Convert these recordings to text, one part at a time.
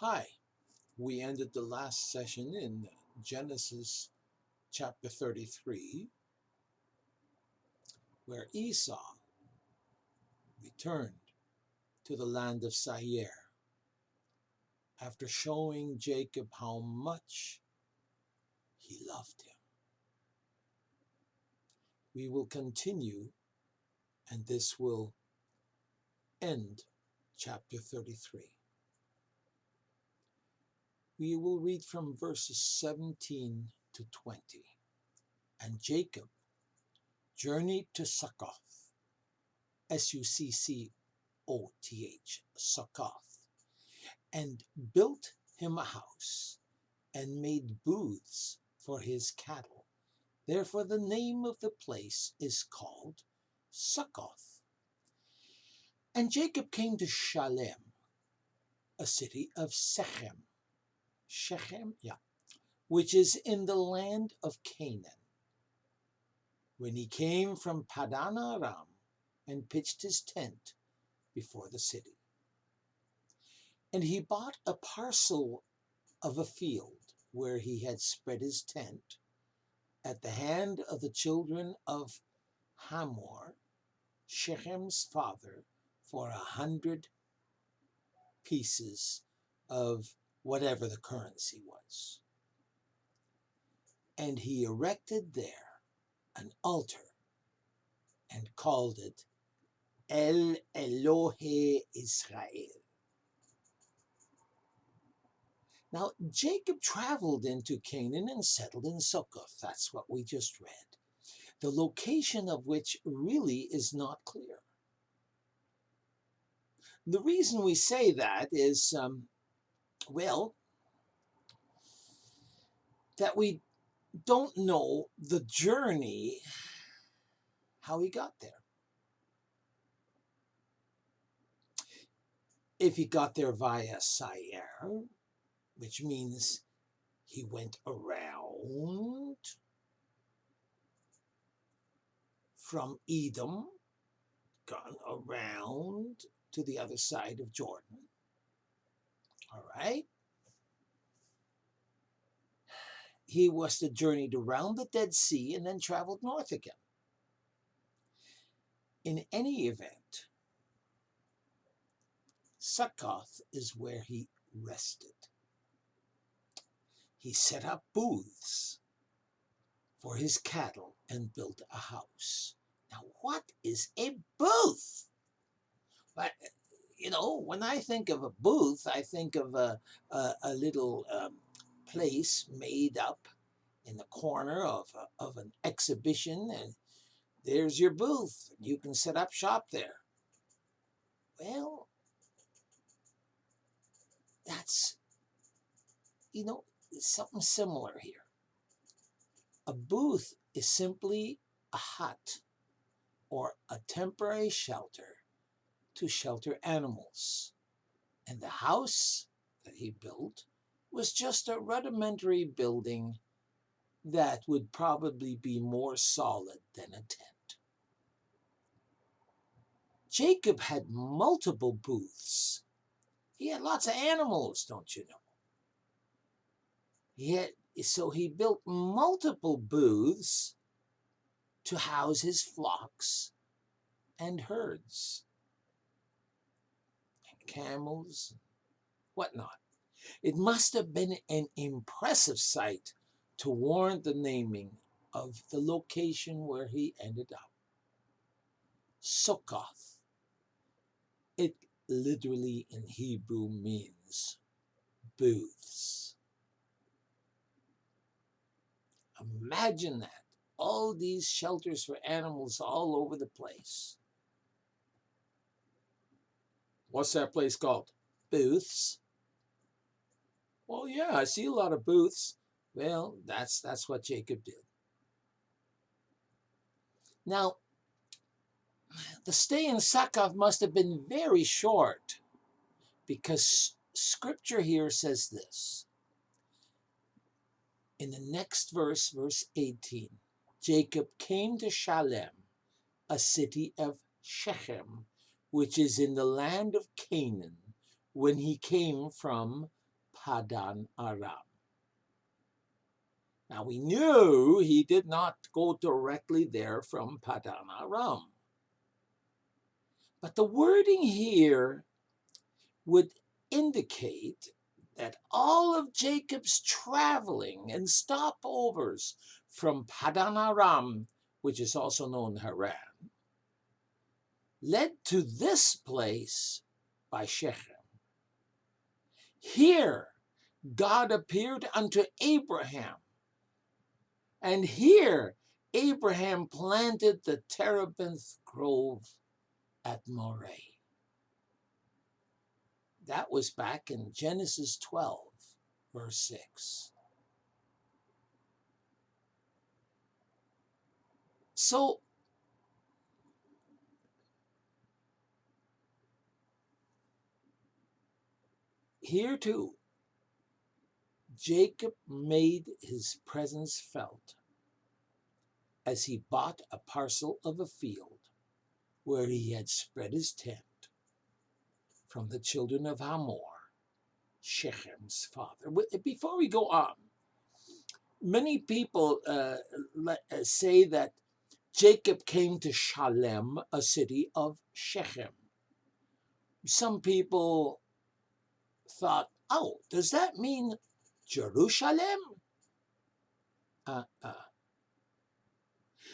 Hi, we ended the last session in Genesis chapter 33, where Esau returned to the land of Seir after showing Jacob how much he loved him. We will continue, and this will end chapter 33. We will read from verses 17 to 20. And Jacob journeyed to Succoth, Succoth, Succoth, and built him a house, and made booths for his cattle. Therefore the name of the place is called Succoth. And Jacob came to Shalem, a city of Shechem, which is in the land of Canaan. When he came from Padan Aram and pitched his tent before the city. And he bought a parcel of a field where he had spread his tent at the hand of the children of Hamor, Shechem's father, for 100 pieces of whatever the currency was. And he erected there an altar and called it El Elohe Israel. Now, Jacob traveled into Canaan and settled in Succoth. That's what we just read. The location of which really is not clear. The reason we say that is, that we don't know the journey, how he got there. If he got there via Seir, which means he went around from Edom, gone around to the other side of Jordan. All right. He was to journeyed around the Dead Sea and then traveled north again. In any event, Succoth is where he rested. He set up booths for his cattle and built a house. Now, what is a booth? But, when I think of a booth, I think of a little place made up in the corner of an exhibition, and there's your booth. You can set up shop there. Well, that's, something similar here. A booth is simply a hut or a temporary shelter to shelter animals. And the house that he built was just a rudimentary building that would probably be more solid than a tent. Jacob had multiple booths. He had lots of animals, don't you know? So he built multiple booths to house his flocks and herds, and camels, and whatnot. It must have been an impressive sight to warrant the naming of the location where he ended up. Succoth. It literally in Hebrew means booths. Imagine that. All these shelters for animals all over the place. What's that place called? Booths. Well, yeah, I see a lot of booths. Well, that's what Jacob did. Now, the stay in Succoth must have been very short, because scripture here says this. In the next verse, verse 18, Jacob came to Shalem, a city of Shechem, which is in the land of Canaan, when he came from Padan Aram. Now we knew he did not go directly there from Padan Aram. But the wording here would indicate that all of Jacob's traveling and stopovers from Padan Aram, which is also known Haran, led to this place by Shechem. Here God appeared unto Abraham, and here Abraham planted the terebinth grove at Moreh. That was back in Genesis 12, verse 6. So, here too, Jacob made his presence felt as he bought a parcel of a field where he had spread his tent from the children of Hamor, Shechem's father. Before we go on, many people say that Jacob came to Shalem, a city of Shechem. Some people thought, oh, does that mean Jerusalem?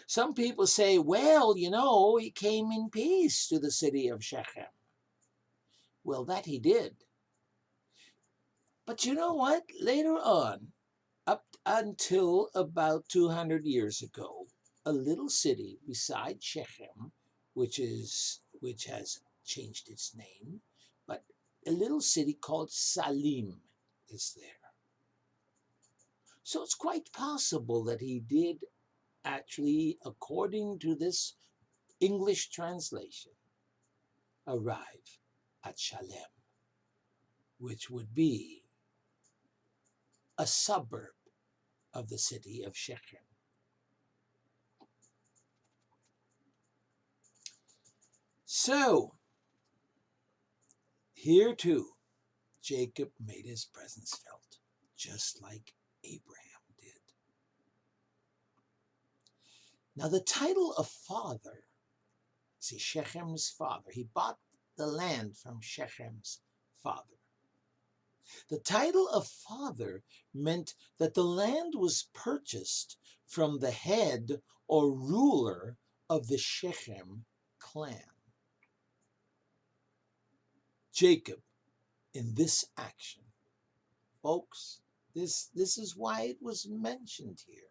Some people say, well, he came in peace to the city of Shechem. Well, that he did. But you know what? Later on, up until about 200 years ago, a little city beside Shechem, which has changed its name, but a little city called Salim is there. So it's quite possible that he did actually, according to this English translation, arrive at Shalem, which would be a suburb of the city of Shechem. So, here too, Jacob made his presence felt, just like Abraham did. Now, the title of father, see, Shechem's father, he bought the land from Shechem's father. The title of father meant that the land was purchased from the head or ruler of the Shechem clan. Jacob, in this action, folks, this is why it was mentioned here.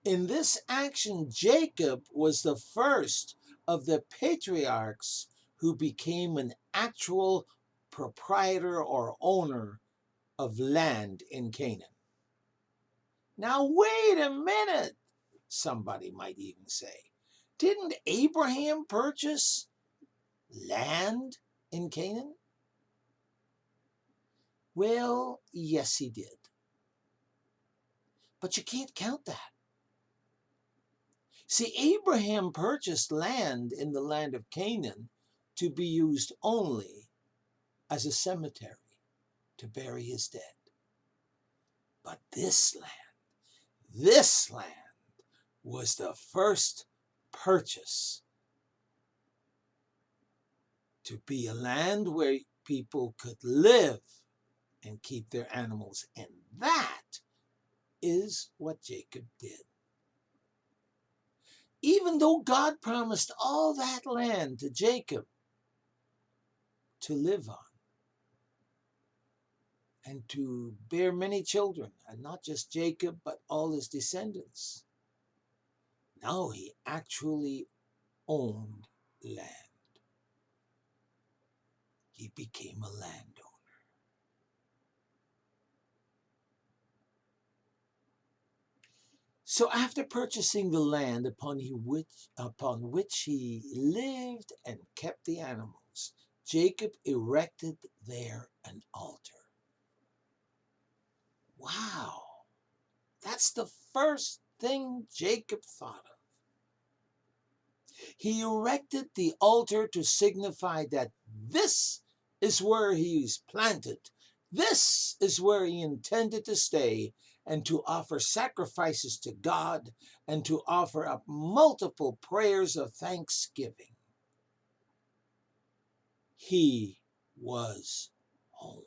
In this action, Jacob was the first of the patriarchs who became an actual proprietor or owner of land in Canaan. Now, wait a minute, somebody might even say. Didn't Abraham purchase land in Canaan? Well, yes, he did. But you can't count that. See, Abraham purchased land in the land of Canaan to be used only as a cemetery to bury his dead. But this land was the first purchase to be a land where people could live and keep their animals. And that is what Jacob did. Even though God promised all that land to Jacob to live on and to bear many children, and not just Jacob, but all his descendants, now he actually owned land. He became a landowner. So after purchasing the land upon which he lived and kept the animals, Jacob erected there an altar. Wow, that's the first thing Jacob thought of. He erected the altar to signify that this is where he is planted. This is where he intended to stay and to offer sacrifices to God and to offer up multiple prayers of thanksgiving. He was home.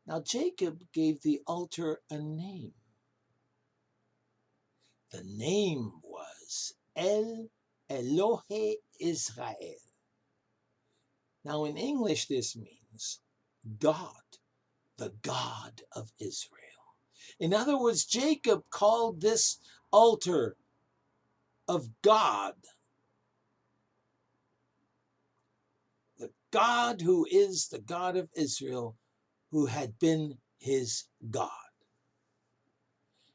Now Jacob gave the altar a name. The name was El Elohe Israel. Now in English this means God, the God of Israel. In other words, Jacob called this altar of God, the God who is the God of Israel, who had been his God,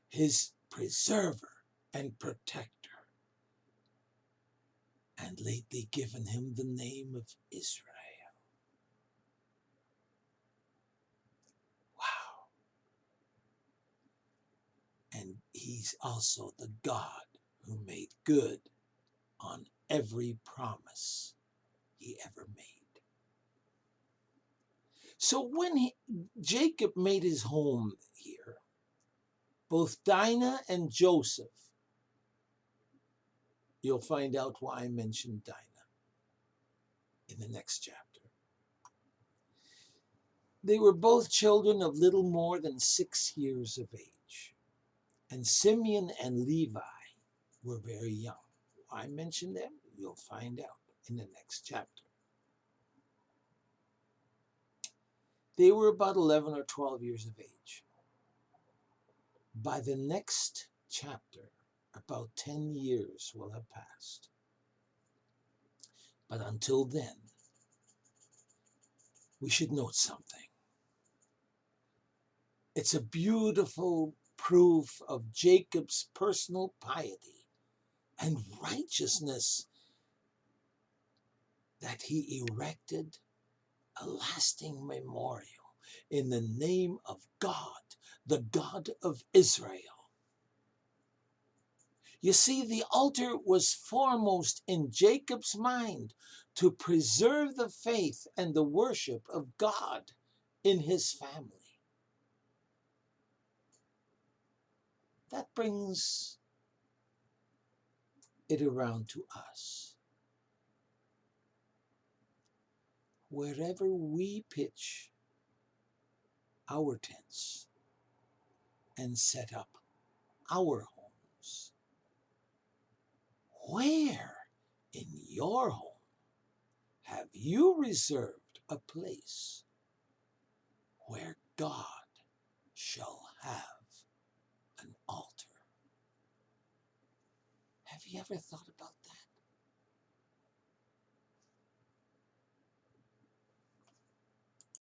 his preserver and protector, and lately given him the name of Israel. Wow. And he's also the God who made good on every promise he ever made. So when Jacob made his home here, both Dinah and Joseph, you'll find out why I mentioned Dinah in the next chapter. They were both children of little more than 6 years of age. And Simeon and Levi were very young. Why I mentioned them? You'll find out in the next chapter. They were about 11 or 12 years of age. By the next chapter, about 10 years will have passed. But until then, we should note something. It's a beautiful proof of Jacob's personal piety and righteousness that he erected a lasting memorial in the name of God, the God of Israel. You see, the altar was foremost in Jacob's mind to preserve the faith and the worship of God in his family. That brings it around to us. Wherever we pitch our tents and set up our homes, where in your home have you reserved a place where God shall have an altar? Have you ever thought about that?